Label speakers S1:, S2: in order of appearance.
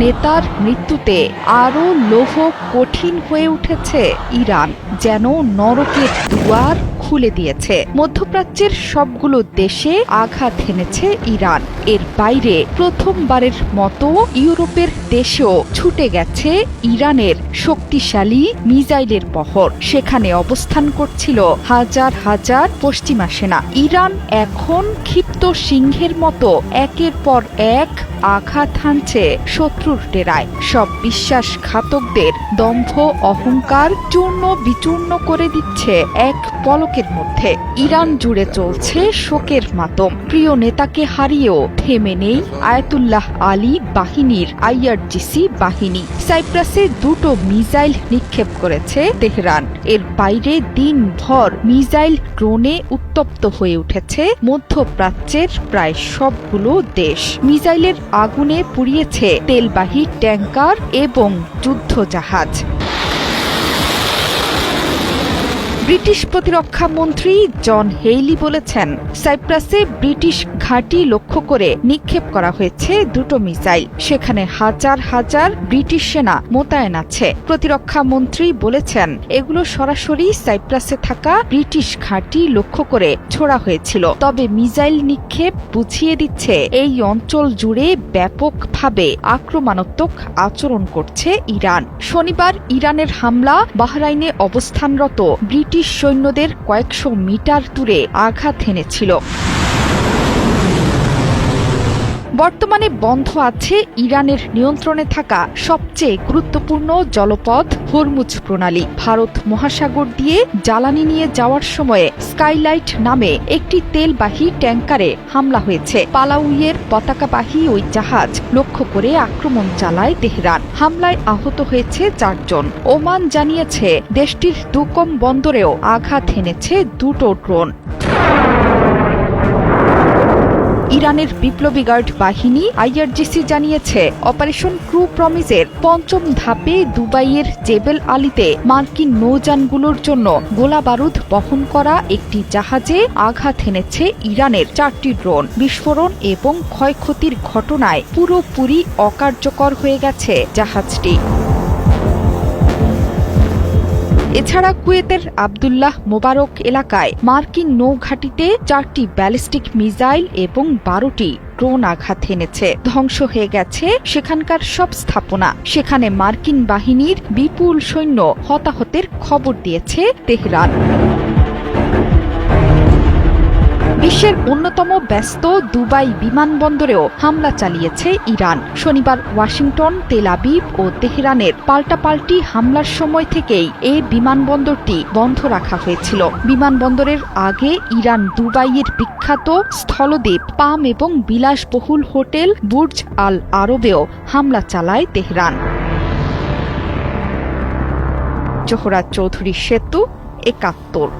S1: নেতার মৃত্যুতে আরও লৌহ কঠিন হয়ে উঠেছে ইরান, যেন নরকের দুয়ার খুলে দিয়েছে। মধ্যপ্রাচ্যের সবগুলো দেশে আঘাত হেনেছে ইরান। এর বাইরে প্রথমবারের মতো ইউরোপের দেশেও ছুটে গেছে ইরানের শক্তিশালী মিসাইলের বহর। সেখানে অবস্থান করছিল হাজার হাজার পশ্চিমা সেনা। ইরান এখন ক্ষিপ্ত সিংহের মতো একের পর এক আঘাত হানছে শত্রুর ডেরায়। সব বিশ্বাসঘাতকদের দম্ভ অহংকার চূর্ণ বিচূর্ণ করে দিচ্ছে এক পলকের মধ্যে। ইরান জুড়ে চলছে শোকের মাতম। প্রিয় নেতাকে হারিয়েও থেমে নেই আয়াতুল্লাহ আলী বাহিনীর আইআরজিসি বাহিনী। সাইপ্রাসে 2টো মিসাইল নিক্ষেপ করেছে তেহরান। এর বাইরে দিনভর মিসাইল ড্রোনে উত্তপ্ত হয়ে উঠেছে মধ্যপ্রাচ্যের প্রায় সবগুলো দেশ। মিসাইলের আগুনে পুড়িয়েছে তেলবাহী ট্যাঙ্কার এবং যুদ্ধজাহাজ। ব্রিটিশ প্রতিরক্ষা মন্ত্রী জন হেইলি বলেছেন, সাইপ্রাসে ব্রিটিশ ঘাঁটি লক্ষ্য করে নিক্ষেপ করা হয়েছে 2টো মিসাইল। সেখানে হাজার হাজার ব্রিটিশ সেনা মোতায়েন আছে। প্রতিরক্ষা মন্ত্রী বলেছেন, এগুলো সরাসরি সাইপ্রাসে থাকা ব্রিটিশ ঘাঁটি লক্ষ্য করে ছোড়া হয়েছিল। তবে মিসাইল নিক্ষেপ বুঝিয়ে দিচ্ছে এই অঞ্চল জুড়ে ব্যাপকভাবে আক্রমণাত্মক আচরণ করছে ইরান। শনিবার ইরানের হামলা বাহরাইনে অবস্থানরত ব্রিটিশ সৈন্যদের কয়েকশো মিটার দূরে আঘাত হেনেছিল। বর্তমানে বন্ধ আছে ইরানের নিয়ন্ত্রণে থাকা সবচেয়ে গুরুত্বপূর্ণ জলপথ হরমুজ প্রণালী। ভারত মহাসাগর দিয়ে জ্বালানি নিয়ে যাওয়ার সময়ে স্কাইলাইট নামে একটি তেলবাহী ট্যাঙ্কারে হামলা হয়েছে। পালাউইয়ের পতাকাবাহী ওই জাহাজ লক্ষ্য করে আক্রমণ চালায় তেহরান। হামলায় আহত হয়েছে 4 জন। ওমান জানিয়েছে দেশটির দুকম বন্দরেও আঘাত হেনেছে 2টো ড্রোন। ইরানের বিপ্লবী গার্ড বাহিনী আইআরজিসি জানিয়েছে, অপারেশন ট্রু প্রমিসের 5ম ধাপে দুবাইয়ের জেবেল আলীতে মার্কিন নৌযানগুলোর জন্য গোলাবারুদ বহন করা একটি জাহাজে আঘাত হেনেছে ইরানের 4টি ড্রোন। বিস্ফোরণ এবং ক্ষয়ক্ষতির ঘটনায় পুরোপুরি অকার্যকর হয়ে গেছে জাহাজটি। এছাড়া কুয়েতের আবদুল্লাহ মোবারক এলাকায় মার্কিন নৌঘাঁটিতে 4টি ব্যালিস্টিক মিসাইল এবং 12টি ড্রোন আঘাত হেনেছে। ধ্বংস হয়ে গেছে সেখানকার সব স্থাপনা। সেখানে মার্কিন বাহিনীর বিপুল সৈন্য হতাহতের খবর দিয়েছে তেহরান। বিশ্বের অন্যতম ব্যস্ত দুবাই বিমানবন্দরেও হামলা চালিয়েছে ইরান। শনিবার ওয়াশিংটন, তেল আবিব ও তেহরানের পাল্টাপাল্টি হামলার সময় থেকেই এই বিমানবন্দরটি বন্ধ রাখা হয়েছিল। বিমানবন্দরের আগে ইরান দুবাইয়ের বিখ্যাত স্থলদ্বীপ পাম এবং বিলাসবহুল হোটেল বুর্জ আল আরবেও হামলা চালায় তেহরান। জোহরা চৌধুরী সেতু, ৭১।